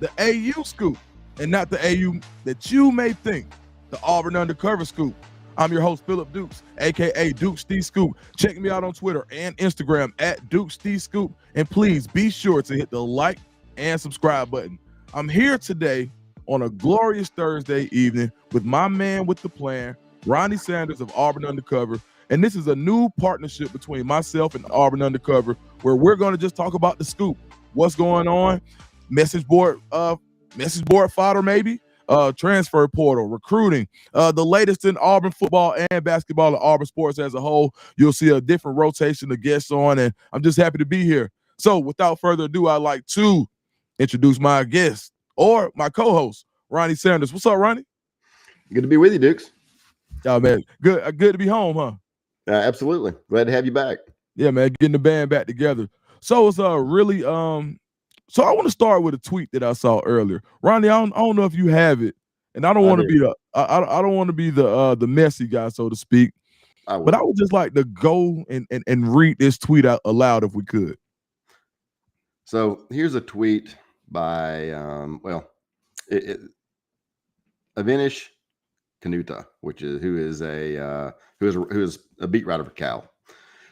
the AU scoop, and not the AU that you may think, the Auburn Undercover Scoop. I'm your host, Phillip Dukes, aka Dukes D Scoop. Check me out on Twitter and Instagram at Dukes D Scoop, and please be sure to hit the like and subscribe button. I'm here today on a glorious Thursday evening with my man with the plan, Ronnie Sanders of Auburn Undercover. And this is a new partnership between myself and Auburn Undercover, where we're going to just talk about the scoop, what's going on, message board fodder maybe, transfer portal, recruiting, the latest in Auburn football and basketball and Auburn sports as a whole. You'll see a different rotation of guests on, and I'm just happy to be here. So without further ado, I'd like to introduce my guest or my co-host, Ronnie Sanders. What's up, Ronnie? Good to be with you, Dukes. Yeah, man. Good to be home, huh? Absolutely. Glad to have you back. Yeah, man. Getting the band back together. So it's really so I want to start with a tweet that I saw earlier. Ronnie, I don't know if you have it, and I don't want to be I don't want to be the messy guy, so to speak. But I would just like to go and read this tweet out aloud if we could. So here's a tweet by Avinish Kanuta, who is a beat writer for Cal.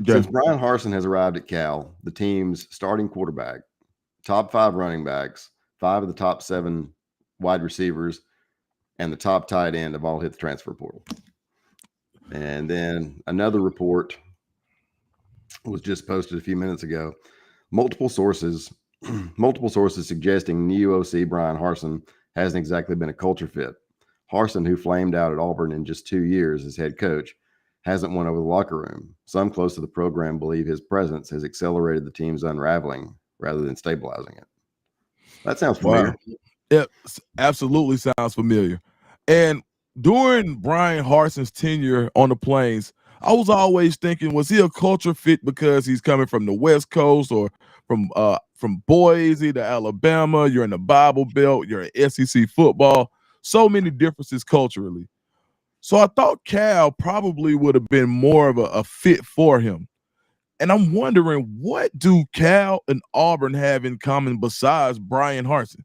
Okay. Since Bryan Harsin has arrived at Cal, the team's starting quarterback, top 5 running backs, 5 of the top 7 wide receivers, and the top tight end have all hit the transfer portal. And then another report was just posted a few minutes ago. Multiple sources suggesting new OC Bryan Harsin hasn't exactly been a culture fit. Harsin, who flamed out at Auburn in just 2 years as head coach, hasn't won over the locker room. Some close to the program believe his presence has accelerated the team's unraveling rather than stabilizing it. That sounds familiar. Wow. It absolutely sounds familiar. And during Bryan Harsin's tenure on the Plains, I was always thinking, was he a culture fit because he's coming from the West Coast or from Boise to Alabama? You're in the Bible Belt. You're in SEC football. So many differences culturally. So I thought Cal probably would have been more of a fit for him. And I'm wondering, what do Cal and Auburn have in common besides Bryan Harsin?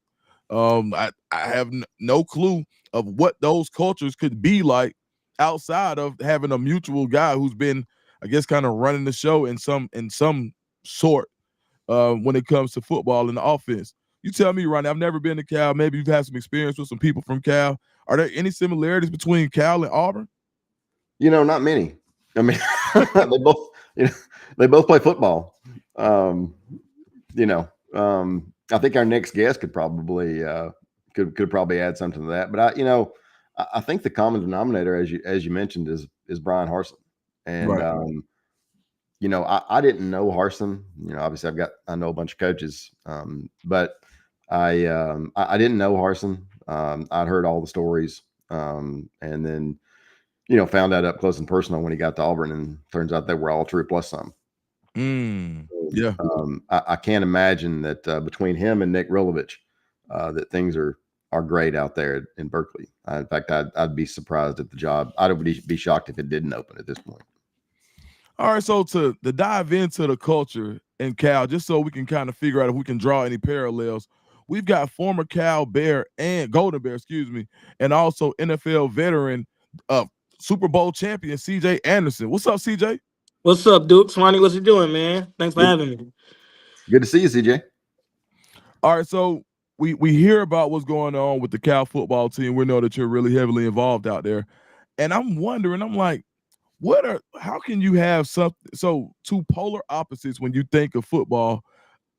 I have no clue of what those cultures could be like outside of having a mutual guy who's been, I guess, kind of running the show in some sort when it comes to football and the offense. You tell me, Ronnie, I've never been to Cal. Maybe you've had some experience with some people from Cal. Are there any similarities between Cal and Auburn? Not many. I mean, they both play football. I think our next guest could probably add something to that. But I think the common denominator, as you mentioned, is Bryan Harsin. And right. I didn't know Harsin. Obviously I know a bunch of coaches, but I didn't know Harsin. I'd heard all the stories, and then found out up close and personal when he got to Auburn, and turns out they were all true plus some. Yeah. I can't imagine that between him and Nick Rilovich, that things are great out there in Berkeley. In fact, I'd be surprised at the job. I would be shocked if it didn't open at this point. All right, so to dive into the culture in Cal, just so we can kind of figure out if we can draw any parallels, we've got former Cal Bear and Golden Bear, and also NFL veteran, Super Bowl champion CJ Anderson. What's up, CJ? What's up, Dukes? Ronnie, what's you doing, man? Thanks for having me. Good to see you, CJ. All right, so we hear about what's going on with the Cal football team. We know that you're really heavily involved out there, and I'm wondering, how can you have two polar opposites when you think of football,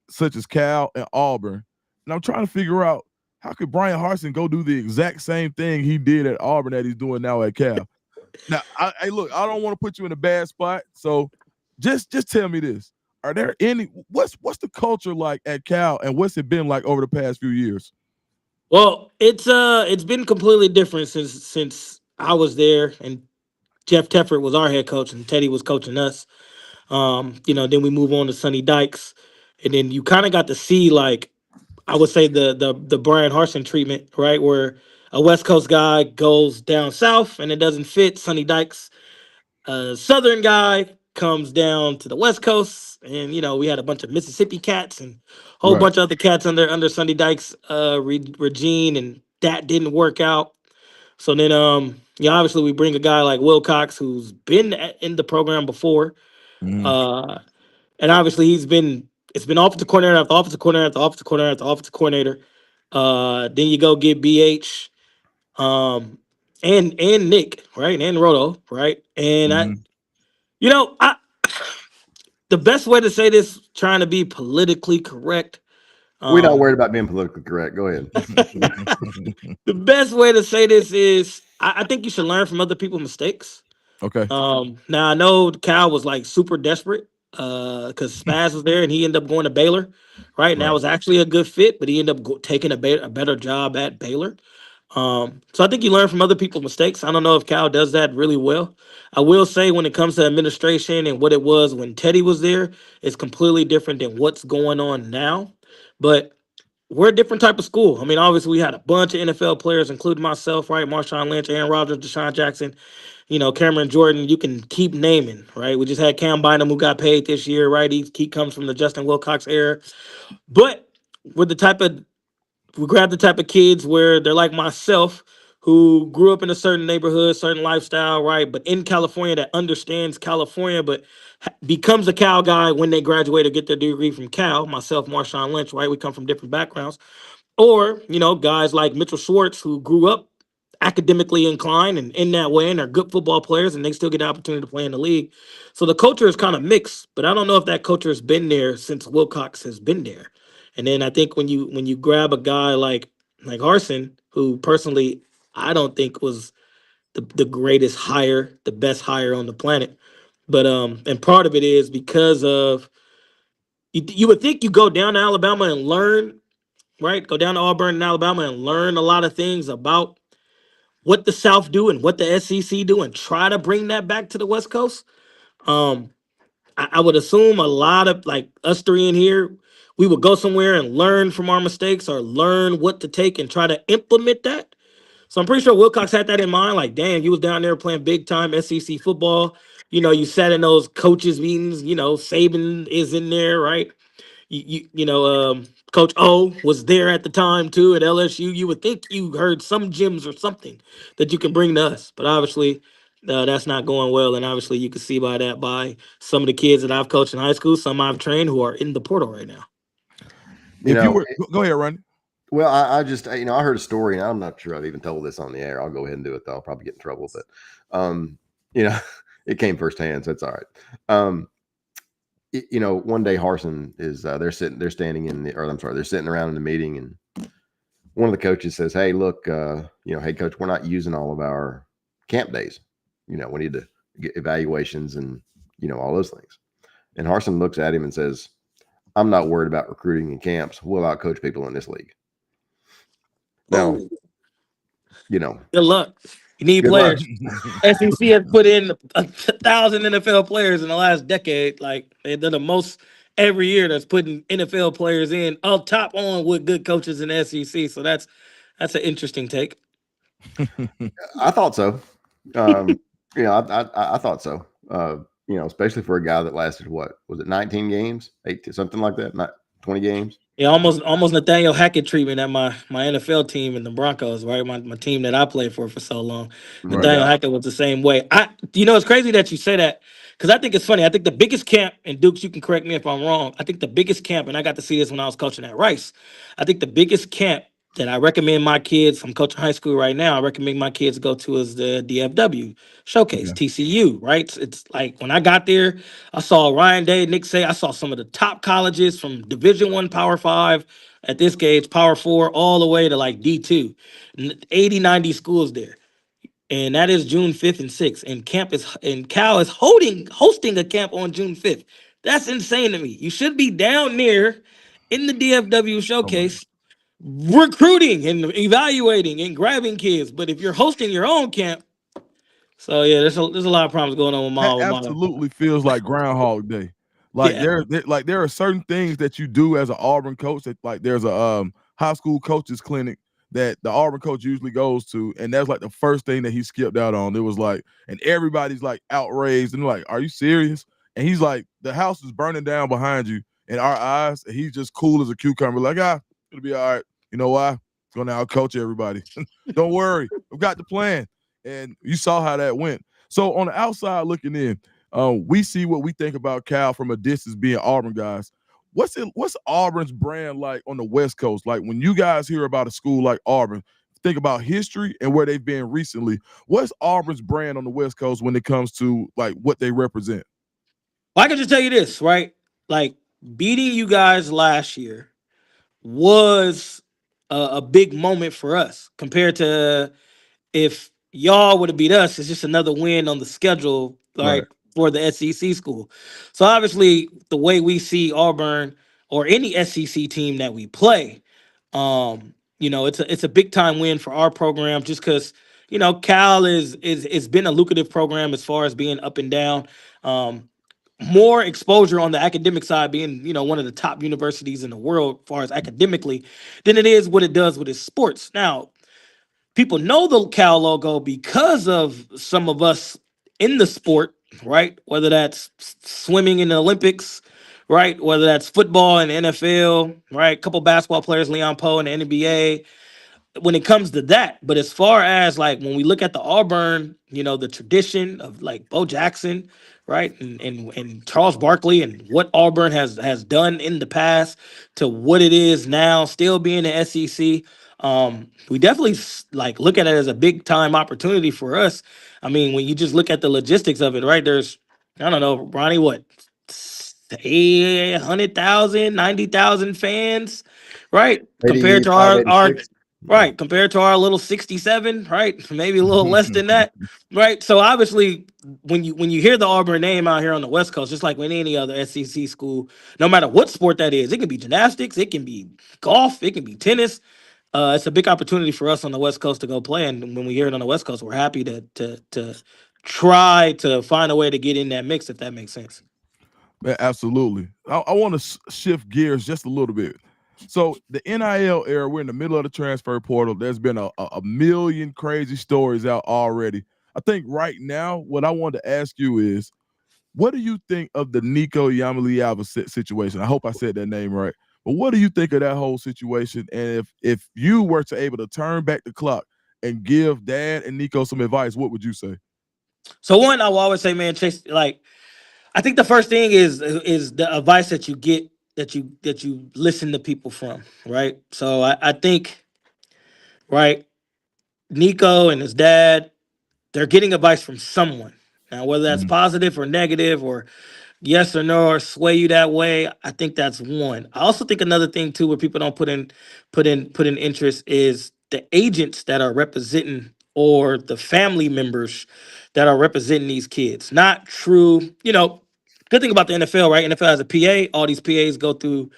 such as Cal and Auburn? And I'm trying to figure out, how could Bryan Harsin go do the exact same thing he did at Auburn that he's doing now at Cal? Now, look, I don't want to put you in a bad spot, so just tell me this: are there any? What's the culture like at Cal, and what's it been like over the past few years? Well, it's been completely different since I was there, and Jeff Tefford was our head coach, and Teddy was coaching us. Then we move on to Sonny Dykes, and then you kind of got to see, like, I would say the Bryan Harsin treatment, right, where a West Coast guy goes down south and it doesn't fit. Sonny Dykes, a Southern guy, comes down to the West Coast, and we had a bunch of Mississippi cats and a whole Right. bunch of other cats under Sonny Dykes regime, and that didn't work out. So then, obviously we bring a guy like Wilcox who's been in the program before, Mhm. and obviously it's been offensive coordinator after offensive coordinator after offensive coordinator after offensive coordinator. Then you go get BH, um, and Nick, right, and Roto, right, and Mhm. I the best way to say this, trying to be politically correct. We're not Um, worried about being politically correct. Go ahead. the best way to say this is, I think you should learn from other people's mistakes. Okay. Now I know Cal was like super desperate because Spaz was there and he ended up going to Baylor, right? And that Right. was actually a good fit, but he ended up taking a better job at Baylor. So I think you learn from other people's mistakes. I don't know if Cal does that really well. I will say when it comes to administration and what it was when Teddy was there, it's completely different than what's going on now. But we're a different type of school. I mean, obviously we had a bunch of NFL players, including myself, right? Marshawn Lynch, Aaron Rodgers, Deshaun Jackson, Cameron Jordan. You can keep naming, right? We just had Cam Bynum who got paid this year, right? He comes from the Justin Wilcox era. But we're the type of we grab the type of kids where they're like myself who grew up in a certain neighborhood, certain lifestyle, right? But in California, that understands California, but becomes a Cal guy when they graduate or get their degree from Cal. Myself, Marshawn Lynch, right? We come from different backgrounds. Or, guys like Mitchell Schwartz who grew up academically inclined and in that way and are good football players and they still get the opportunity to play in the league. So the culture is kind of mixed, but I don't know if that culture has been there since Wilcox has been there. And then I think when you grab a guy like Harsin, who personally I don't think was the greatest hire, the best hire on the planet. But and part of it is because of you would think you go down to Alabama and learn, right? Go down to Auburn and Alabama and learn a lot of things about what the South do and what the SEC do and try to bring that back to the West Coast. Um, I would assume a lot of like us three in here, we would go somewhere and learn from our mistakes or learn what to take and try to implement that. So I'm pretty sure Wilcox had that in mind. Like, damn, you was down there playing big time SEC football. You sat in those coaches meetings. Saban is in there, right? Coach O was there at the time too at LSU. You would think you heard some gems or something that you can bring to us, but obviously that's not going well. And obviously you can see by some of the kids that I've coached in high school, some I've trained who are in the portal right now. If you were, go ahead, Ronnie. Well, I just, I heard a story, and I'm not sure I've even told this on the air. I'll go ahead and do it, though. I'll probably get in trouble, but, it came firsthand, so it's all right. One day Harsin is, they're sitting around in the meeting, and one of the coaches says, "Hey, look, hey, coach, we're not using all of our camp days. We need to get evaluations and, all those things." And Harsin looks at him and says, "I'm not worried about recruiting in camps. We'll outcoach people in this league." Now, good luck. You need good luck. players. SEC has put in 1,000 NFL players in the last decade. Like they've done the most every year that's putting NFL players in up top on with good coaches in the SEC. So that's an interesting take. I thought so. I thought so. Especially for a guy that lasted, what was it, 19 games, 18, something like that, not 20 games. Yeah, almost Nathaniel Hackett treatment at my NFL team in the Broncos, right? My team that I played for so long. Right. Nathaniel Hackett was the same way. It's crazy that you say that because I think it's funny. I think the biggest camp, and Dukes, you can correct me if I'm wrong. I think the biggest camp, and I got to see this when I was coaching at Rice. I think the biggest camp that I recommend my kids, I'm coaching high school right now, I recommend my kids go to is the DFW Showcase, TCU, right? It's like when I got there, I saw Ryan Day, Nick Say, I saw some of the top colleges from Division I, Power 5, at this gauge, Power 4, all the way to like D2. 80, 90 schools there. And that is June 5th and 6th. And Cal is hosting a camp on June 5th. That's insane to me. You should be down there in the DFW Showcase recruiting and evaluating and grabbing kids. But if you're hosting your own camp, so yeah, there's a lot of problems going on with my That absolutely feels like Groundhog Day. Like there are certain things that you do as an Auburn coach that like there's a high school coaches clinic that the Auburn coach usually goes to, and that's like the first thing that he skipped out on. It was like, and everybody's like outraged and like, are you serious? and he's like, the house is burning down behind you in our eyes, and he's just cool as a cucumber, like, it'll be all right. You know why? He's going to out-coach everybody. Don't worry. We've got the plan. And you saw how that went. So on the outside looking in, we see what we think about Cal from a distance being Auburn guys. What's Auburn's brand like on the West Coast? Like when you guys hear about a school like Auburn, think about history and where they've been recently. What's Auburn's brand on the West Coast when it comes to like what they represent? Well, I can just tell you this, right? Like beating you guys last year was a big moment for us compared to if y'all would have beat us. It's just another win on the schedule, right, for the SEC school. So obviously, the way we see Auburn or any SEC team that we play, it's a big time win for our program just because Cal is it's been a lucrative program as far as being up and down. More exposure on the academic side, being one of the top universities in the world as far as academically, than it is what it does with its sports. Now, people know the Cal logo because of some of us in the sport, right? Whether that's swimming in the Olympics, right? Whether that's football in the NFL, right? A couple basketball players, Leon Poe in the NBA. When it comes to that, but as far as like when we look at the Auburn, the tradition of like Bo Jackson, right, and Charles Barkley and what Auburn has done in the past to what it is now, still being the SEC, we definitely like look at it as a big time opportunity for us. I mean, when you just look at the logistics of it, right? There's, I don't know, Ronnie, what, 100,000, 90,000 fans, right? Compared to our right, compared to our little 67, right? Maybe a little less than that, right? So obviously, when you hear the Auburn name out here on the West Coast, just like with any other SEC school, no matter what sport that is, it can be gymnastics, it can be golf, it can be tennis. It's a big opportunity for us on the West Coast to go play, and when we hear it on the West Coast, we're happy to try to find a way to get in that mix, if that makes sense. Man, absolutely. I want to shift gears just a little bit. So the NIL era, we're in the middle of the transfer portal. There's been a million crazy stories out already. I think right now, what I wanted to ask you is, what do you think of the Nico Yamaliava situation? I hope I said that name right. But what do you think of that whole situation? And if you were to able to turn back the clock and give Dad and Nico some advice, what would you say? So one, I will always say, man, Chase, like, I think the first thing is the advice that you get, that you listen to people from, right? So I think, right, Nico and his dad, they're getting advice from someone. Now, whether that's positive or negative or yes or no or sway you that way, I think that's one. I also think another thing too, where people don't put in interest, is the agents that are representing or the family members that are representing these kids. Not true, good thing about the NFL, right? NFL has a PA. All these PAs go through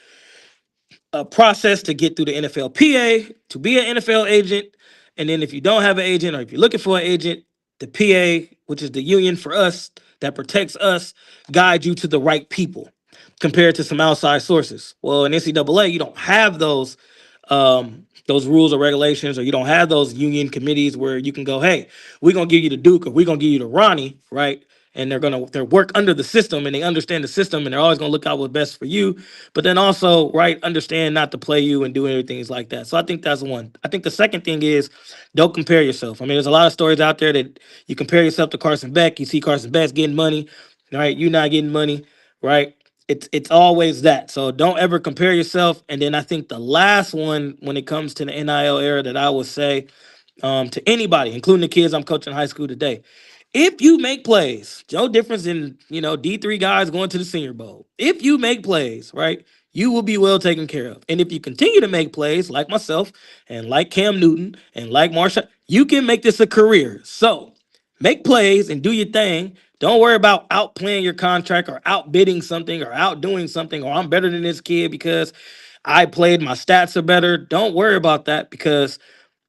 a process to get through the NFL PA to be an NFL agent. And then if you don't have an agent or if you're looking for an agent, the PA, which is the union for us that protects us, guide you to the right people compared to some outside sources. Well, in NCAA, you don't have those rules or regulations, or you don't have those union committees where you can go, hey, we're gonna give you the Duke or we're gonna give you the Ronnie, right? And they're work under the system and they understand the system and they're always gonna look out what's best for you, but then also, right, understand not to play you and do anything like that. So I think that's one. I think the second thing is, don't compare yourself. I mean, there's a lot of stories out there that you compare yourself to Carson Beck. You see Carson Beck's getting money, right? You're not getting money, right? It's always that. So don't ever compare yourself. And then I think the last one, when it comes to the NIL era, that I would say to anybody, including the kids I'm coaching in high school today, if you make plays, no difference in, D3 guys going to the Senior Bowl. If you make plays, right, you will be well taken care of. And if you continue to make plays like myself and like Cam Newton and like Marsha, you can make this a career. So make plays and do your thing. Don't worry about outplaying your contract or outbidding something or outdoing something, or I'm better than this kid because I played, my stats are better. Don't worry about that because,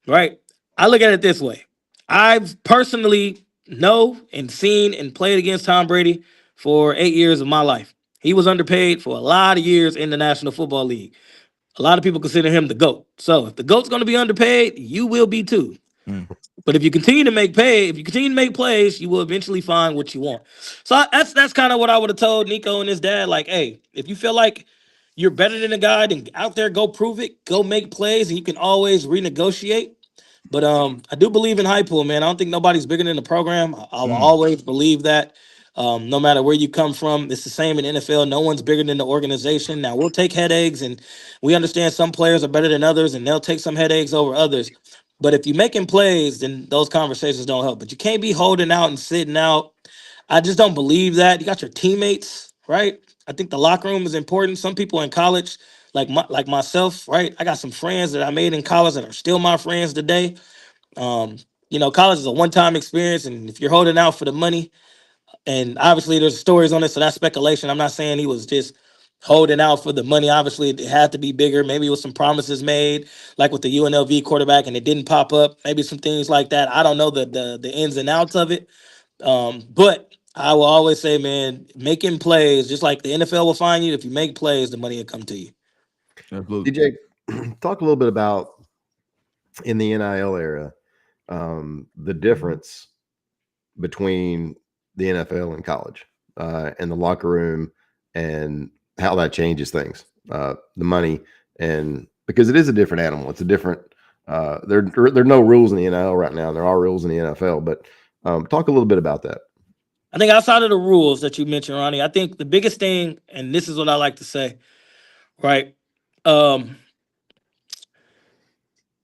right, I look at it this way. I've personally know and seen and played against Tom Brady for 8 years of my life. He was underpaid for a lot of years in the National Football League. A lot of people consider him the GOAT. So if the GOAT's going to be underpaid, you will be too. But if you continue to make plays, you will eventually find what you want. So that's kind of what I would have told Nico and his dad. Like, hey, if you feel like you're better than a guy, then out there, go prove it, go make plays, and you can always renegotiate. But I do believe in hype pool, man. I don't think nobody's bigger than the program. I'll always believe that. No matter where you come from, it's the same in NFL. No one's bigger than the organization. Now we'll take headaches, and we understand some players are better than others, and they'll take some headaches over others. But if you're making plays, then those conversations don't help. But you can't be holding out and sitting out. I just don't believe that. You got your teammates, right? I think the locker room is important. Some people in college, like myself, right? I got some friends that I made in college that are still my friends today. College is a one-time experience, and if you're holding out for the money, and obviously there's stories on it, so that's speculation. I'm not saying he was just holding out for the money. Obviously, it had to be bigger. Maybe it was some promises made, like with the UNLV quarterback, and it didn't pop up. Maybe some things like that. I don't know the ins and outs of it. But I will always say, man, making plays, just like the NFL will find you. If you make plays, the money will come to you. Absolutely. DJ, talk a little bit about in the NIL era, the difference between the NFL and college, and the locker room, and how that changes things, the money, and because it is a different animal. It's a different. There are no rules in the NIL right now. There are rules in the NFL, but talk a little bit about that. I think outside of the rules that you mentioned, Ronnie, I think the biggest thing, and this is what I like to say, right?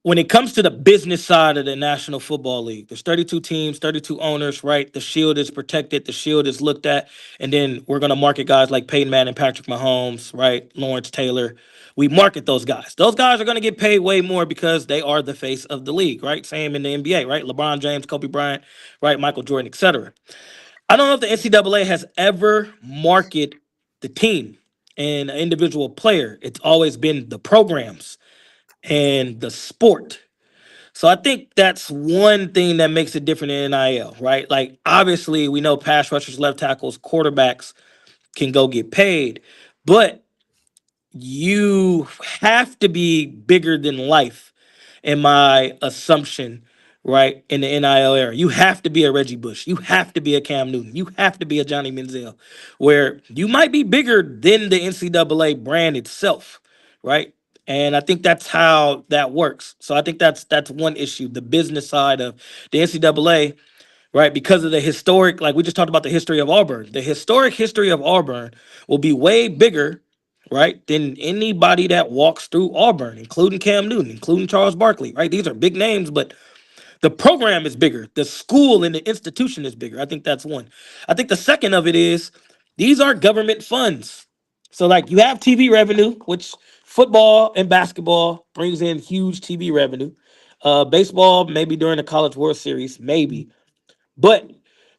When it comes to the business side of the National Football League, there's 32 teams, 32 owners, right? The shield is protected, the shield is looked at, and then we're going to market guys like Peyton Manning, Patrick Mahomes, right? Lawrence Taylor. We market those guys. Those guys are going to get paid way more because they are the face of the league, right? Same in the NBA, right? LeBron James, Kobe Bryant, right? Michael Jordan, etc. I don't know if the NCAA has ever marketed the team and an individual player. It's always been the programs and the sport. So I think that's one thing that makes it different in NIL, right? Like, obviously, we know pass rushers, left tackles, quarterbacks can go get paid, but you have to be bigger than life, in my assumption, right? In the NIL era, you have to be a Reggie Bush, you have to be a Cam Newton, you have to be a Johnny Manziel, where you might be bigger than the NCAA brand itself, right? And I think that's how that works. So I think that's one issue, the business side of the NCAA, right? Because of the historic, like we just talked about the history of Auburn. The historic history of Auburn will be way bigger, right, than anybody that walks through Auburn, including Cam Newton, including Charles Barkley, right? These are big names, but the program is bigger. The school and the institution is bigger. I think that's one. I think the second of it is these are government funds. So, like, you have TV revenue, which football and basketball brings in huge TV revenue. Baseball, maybe during the College World Series, maybe. But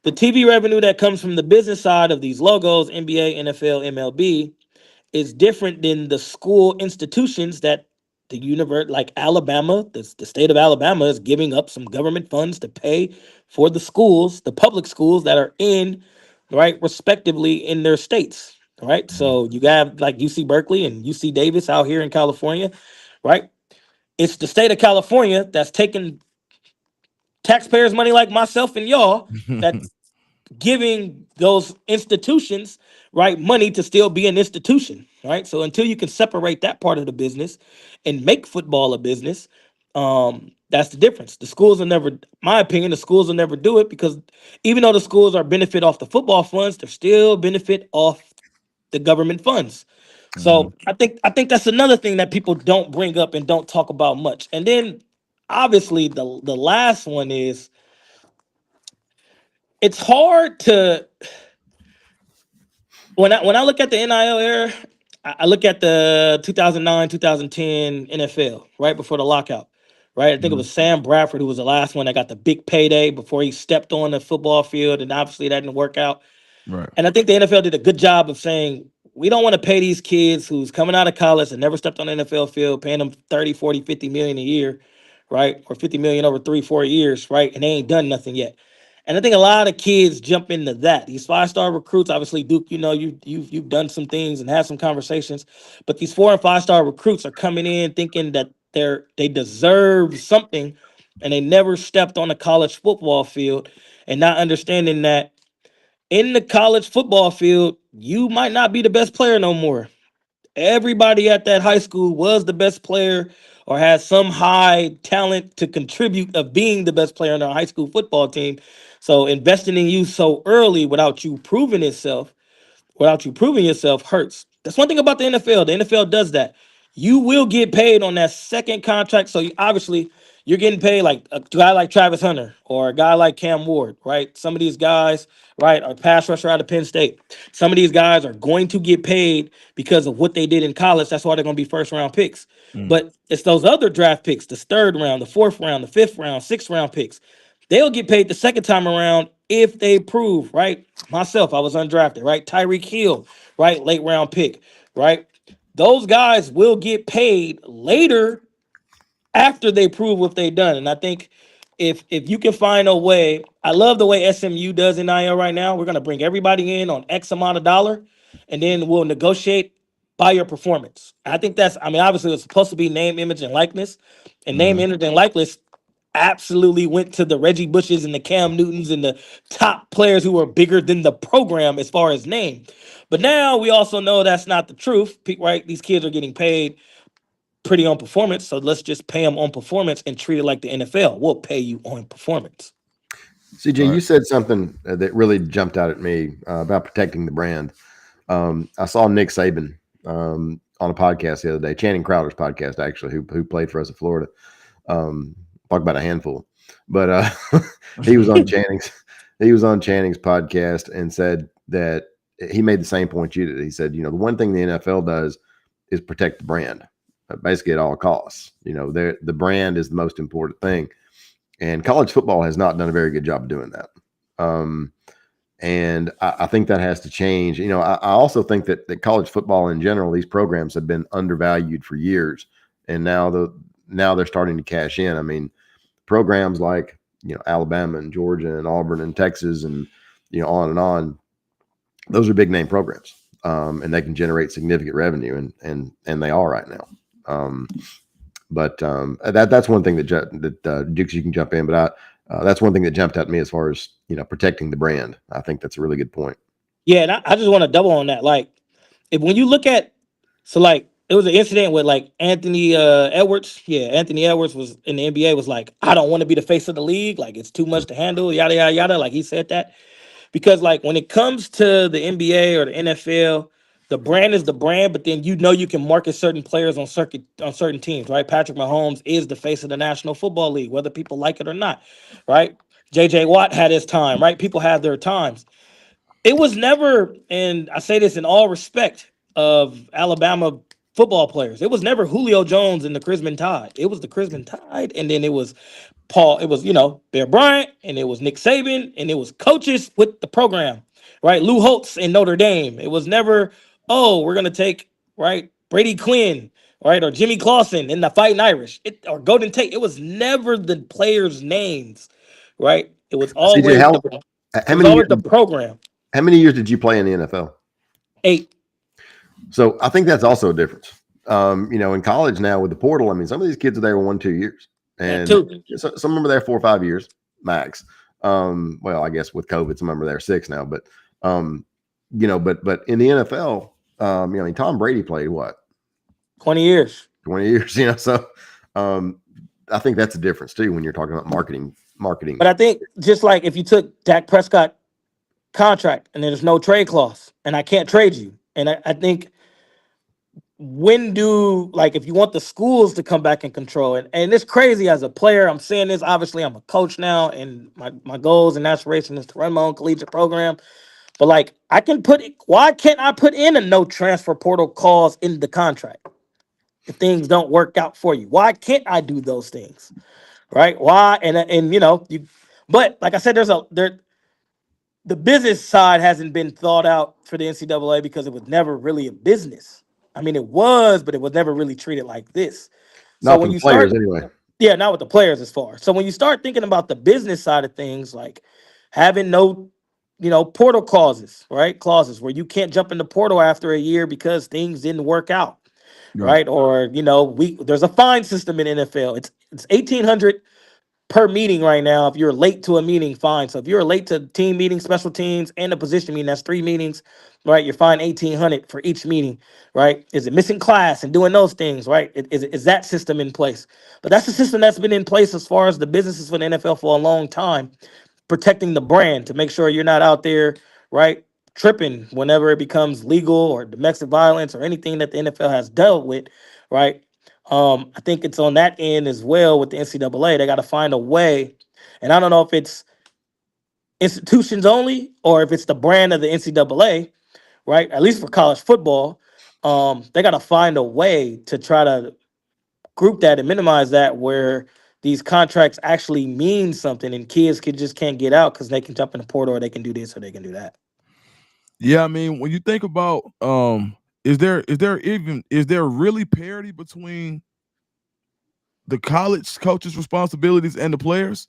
the TV revenue that comes from the business side of these logos, NBA, NFL, MLB, is different than the school institutions that the universe, like Alabama, the state of Alabama is giving up some government funds to pay for the schools, the public schools that are in, right, respectively in their states, right? So you have like UC Berkeley and UC Davis out here in California, right? It's the state of California that's taking taxpayers' money like myself and y'all that's giving those institutions, right, money to still be an institution, right? So until you can separate that part of the business and make football a business, that's the difference. The schools will never, my opinion, the schools will never do it because even though the schools are benefit off the football funds, they're still benefit off the government funds. So I think that's another thing that people don't bring up and don't talk about much. And then obviously the last one is it's hard to when I look at the NIL era, I look at the 2009 2010 NFL right before the lockout. Right, I think it was Sam Bradford who was the last one that got the big payday before he stepped on the football field, and obviously that didn't work out. Right. And I think the NFL did a good job of saying, we don't want to pay these kids who's coming out of college and never stepped on the NFL field, paying them 30, 40, 50 million a year, right? Or 50 million over 3-4 years, right? And they ain't done nothing yet. And I think a lot of kids jump into that. These 5-star recruits, obviously, Duke, you've done some things and had some conversations, but these 4 and 5-star recruits are coming in thinking that they deserve something and they never stepped on a college football field, and not understanding that in the college football field, you might not be the best player no more. Everybody at that high school was the best player or had some high talent to contribute of being the best player on their high school football team. So investing in you so early without you proving yourself hurts. That's one thing about the NFL. The NFL does that. You will get paid on that second contract. So obviously you're getting paid like a guy like Travis Hunter or a guy like Cam Ward, right? Some of these guys, right, are pass rusher out of Penn State. Some of these guys are going to get paid because of what they did in college. That's why they're going to be first round picks. But it's those other draft picks, the third round, the fourth round, the fifth round, sixth round picks. They'll get paid the second time around if they prove, right? Myself, I was undrafted, right? Tyreek Hill, right? Late round pick, right? Those guys will get paid later after they prove what they've done. And I think if you can find a way, I love the way SMU does NIL right now. We're going to bring everybody in on X amount of dollar, and then we'll negotiate by your performance. I think obviously it's supposed to be name, image, and likeness. And name, image, and likeness absolutely went to the Reggie Bushes and the Cam Newtons and the top players who were bigger than the program as far as name. But now we also know that's not the truth, right? These kids are getting paid pretty on performance, so let's just pay them on performance and treat it like the NFL. We'll pay you on performance. CJ, you said something that really jumped out at me about protecting the brand. I saw Nick Saban on a podcast the other day, Channing Crowder's podcast, actually, who played for us in Florida. Talk about a handful, but he was on Channing's podcast and said that he made the same point you did. He said, the one thing the NFL does is protect the brand, basically at all costs. The brand is the most important thing, and college football has not done a very good job of doing that. And I think that has to change. I also think that college football in general, these programs have been undervalued for years, and now they're starting to cash in. I mean, programs like, Alabama and Georgia and Auburn and Texas and, on and on, those are big name programs. And they can generate significant revenue and they are right now. But that's one thing that Dukes, you can jump in, but that's one thing that jumped at me as far as, protecting the brand. I think that's a really good point. Yeah. And I just want to double on that. Like, when you look at, it was an incident with Anthony Edwards. Yeah, Anthony Edwards was in the NBA, was like, I don't want to be the face of the league. Like, it's too much to handle, yada, yada, yada. Like, he said that. Because, when it comes to the NBA or the NFL, the brand is the brand, but then you can market certain players on certain teams, right? Patrick Mahomes is the face of the National Football League, whether people like it or not, right? J.J. Watt had his time, right? People have their times. It was never, and I say this in all respect of Alabama football players, it was never Julio Jones and the Crimson Tide. It was the Crimson Tide, and then it was Bear Bryant, and it was Nick Saban, and it was coaches with the program, right? Lou Holtz in Notre Dame. It was never, we're going to take, right, Brady Quinn, right, or Jimmy Clausen in the Fighting Irish, or Golden Tate. It was never the players' names, right? It was always, the program. How many years did you play in the NFL? 8. So I think that's also a difference. In college now with the portal, I mean, some of these kids are there 1-2 years, and some of them are there 4 or 5 years max. Well, I guess with COVID, some of them are there 6 now, but but in the NFL, Tom Brady played what? 20 years. 20 years, so I think that's a difference too when you're talking about marketing. But I think just like if you took Dak Prescott contract and there's no trade clause and I can't trade you, and I think if you want the schools to come back and control it, and it's crazy as a player, I'm saying this, obviously I'm a coach now and my goals and aspiration is to run my own collegiate program, but why can't I put in a no transfer portal clause in the contract if things don't work out for you? Why can't I do those things, right? Why? But like I said, the business side hasn't been thought out for the NCAA because it was never really a business. I mean, it was, but it was never really treated like this. Not when you players anyway. Yeah, not with the players as far. So when you start thinking about the business side of things, like having no, portal clauses, right? Clauses where you can't jump in the portal after a year because things didn't work out, right? Or, there's a fine system in NFL. It's $1,800 per meeting right now. If you're late to a meeting, fine. So if you're late to team meeting, special teams, and the position meeting, that's 3 meetings, right? You're fined $1,800 for each meeting, right? Is it missing class and doing those things, right? Is that system in place? But that's the system that's been in place as far as the businesses for the NFL for a long time, protecting the brand to make sure you're not out there, right, tripping whenever it becomes legal or domestic violence or anything that the NFL has dealt with, right? I think it's on that end as well with the NCAA. They got to find a way, and I don't know if it's institutions only or if it's the brand of the NCAA, right? At least for college football, they got to find a way to try to group that and minimize that where these contracts actually mean something and kids just can't get out because they can jump in the portal or they can do this or they can do that. Yeah, I mean, when you think about is there really parity between the college coach's responsibilities and the players?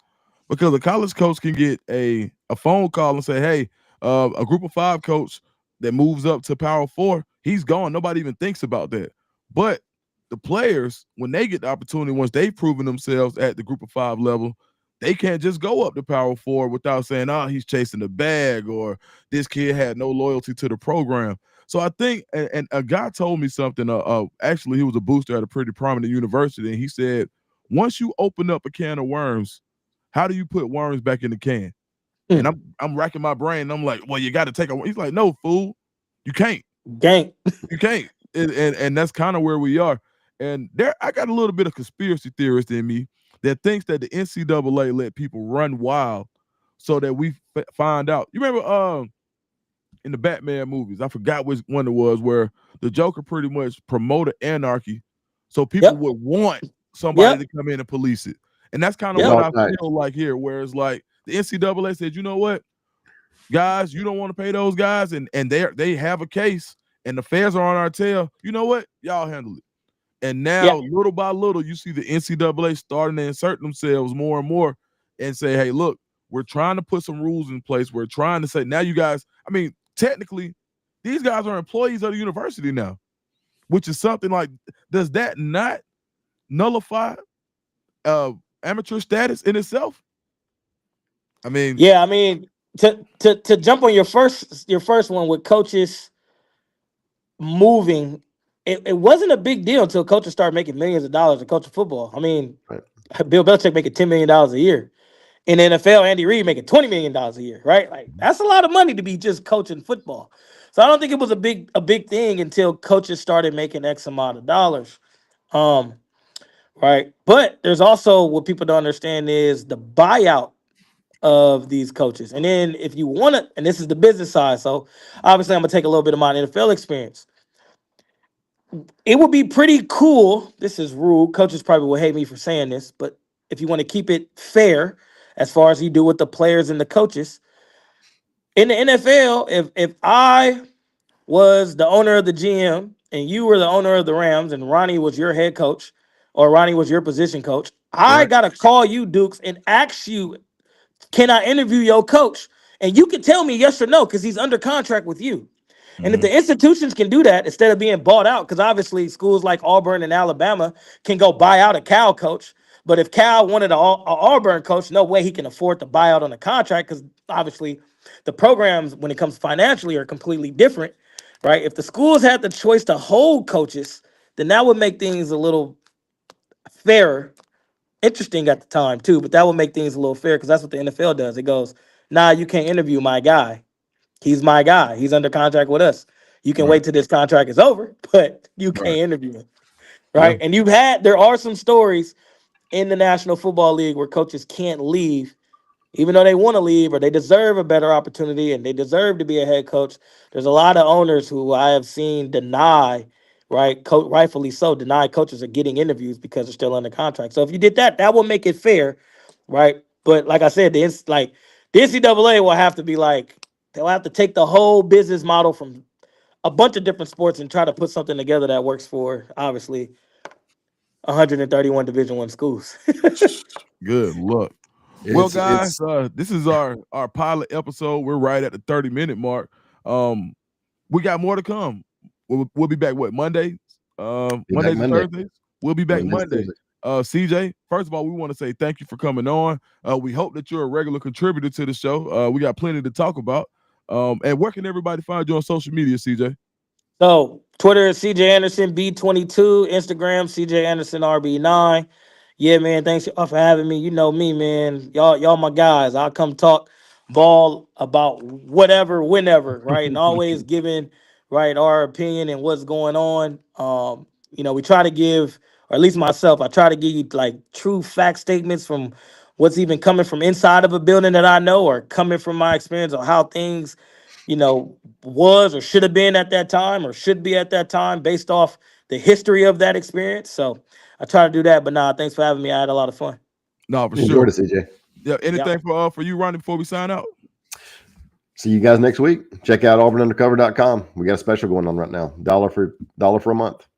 Because a college coach can get a phone call and say, hey, a group of 5 coach that moves up to Power 4, he's gone. Nobody even thinks about that. But the players, when they get the opportunity, once they've proven themselves at the group of 5 level, they can't just go up to Power 4 without saying, oh, he's chasing the bag or this kid had no loyalty to the program. So I think, and a guy told me something, actually he was a booster at a pretty prominent university, and he said, once you open up a can of worms, how do you put worms back in the can? And I'm racking my brain, and I'm like, well, you got to take a, he's like, no, fool, you can't. You can't. And that's kind of where we are. And there, I got a little bit of conspiracy theorist in me that thinks that the NCAA let people run wild so that we find out. You remember in the Batman movies, I forgot which one it was, where the Joker pretty much promoted anarchy so people would want somebody to come in and police it. And that's kind of what I feel like here, where it's like the NCAA said, you know what, guys, you don't want to pay those guys, and they have a case, and the feds are on our tail. You know what? Y'all handle it. And now, little by little, you see the NCAA starting to insert themselves more and more and say, hey, look, we're trying to put some rules in place. We're trying to say, now you guys, I mean, technically, these guys are employees of the university now, which is something like, does that not nullify amateur status in itself? I mean, yeah, I mean, to jump on your first one with coaches moving, it wasn't a big deal until coaches started making millions of dollars to coach football. I mean, Bill Belichick making $10 million a year. In the NFL, Andy Reid making $20 million a year, right? Like, that's a lot of money to be just coaching football. So I don't think it was a big thing until coaches started making X amount of dollars. Right. But there's also what people don't understand is the buyout of these coaches. And then if you want to, and this is the business side, so obviously I'm gonna take a little bit of my NFL experience. It would be pretty cool. This is rude. Coaches probably will hate me for saying this, but if you want to keep it fair, as far as you do with the players and the coaches in the NFL, if I was the owner of the GM and you were the owner of the Rams and Ronnie was your head coach or Ronnie was your position coach, I gotta call you, Dukes, and ask you, can I interview your coach? And you can tell me yes or no because he's under contract with you. And if the institutions can do that instead of being bought out, because obviously schools like Auburn and Alabama can go buy out a Cal coach. But if Cal wanted an Auburn coach, no way he can afford to buy out on a contract because obviously the programs, when it comes financially, are completely different, right? If the schools had the choice to hold coaches, then that would make things a little fairer. Interesting at the time, too, but that would make things a little fair because that's what the NFL does. It goes, nah, you can't interview my guy. He's my guy. He's under contract with us. You can wait till this contract is over, but you can't interview him. Right. And there are some stories in the National Football League where coaches can't leave, even though they want to leave or they deserve a better opportunity and they deserve to be a head coach. There's a lot of owners who I have seen deny, rightfully so, deny coaches are getting interviews because they're still under contract. So if you did that, that will make it fair, right? But like I said, the NCAA will have to be like, they'll have to take the whole business model from a bunch of different sports and try to put something together that works for, obviously, 131 Division I schools. Good luck. Well, guys, this is our pilot episode. We're right at the 30-minute mark. We got more to come. We'll be back, Monday? Mondays and Thursdays? We'll be back Monday. CJ, first of all, we want to say thank you for coming on. We hope that you're a regular contributor to the show. We got plenty to talk about. And where can everybody find you on social media, CJ? So Twitter is CJ Anderson B22, Instagram CJ Anderson RB9. Yeah, man, thanks for having me. You know me, man. Y'all my guys. I'll come talk ball about whatever, whenever, right? And always giving right our opinion and what's going on. We try to give, or at least myself, I try to give you like true fact statements from what's even coming from inside of a building that I know, or coming from my experience on how things, was or should have been at that time or should be at that time based off the history of that experience. So I try to do that. But thanks for having me. I had a lot of fun. No, for Enjoyed sure. it, CJ. Yeah. Anything for you, Ronnie, before we sign out? See you guys next week. Check out auburnundercover.com. We got a special going on right now. $1 for a month.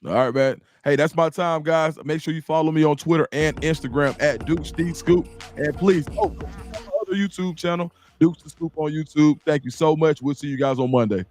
All right, man. Hey, that's my time, guys. Make sure you follow me on Twitter and Instagram at Dukes the Scoop. And please, other YouTube channel, Dukes the Scoop on YouTube. Thank you so much. We'll see you guys on Monday.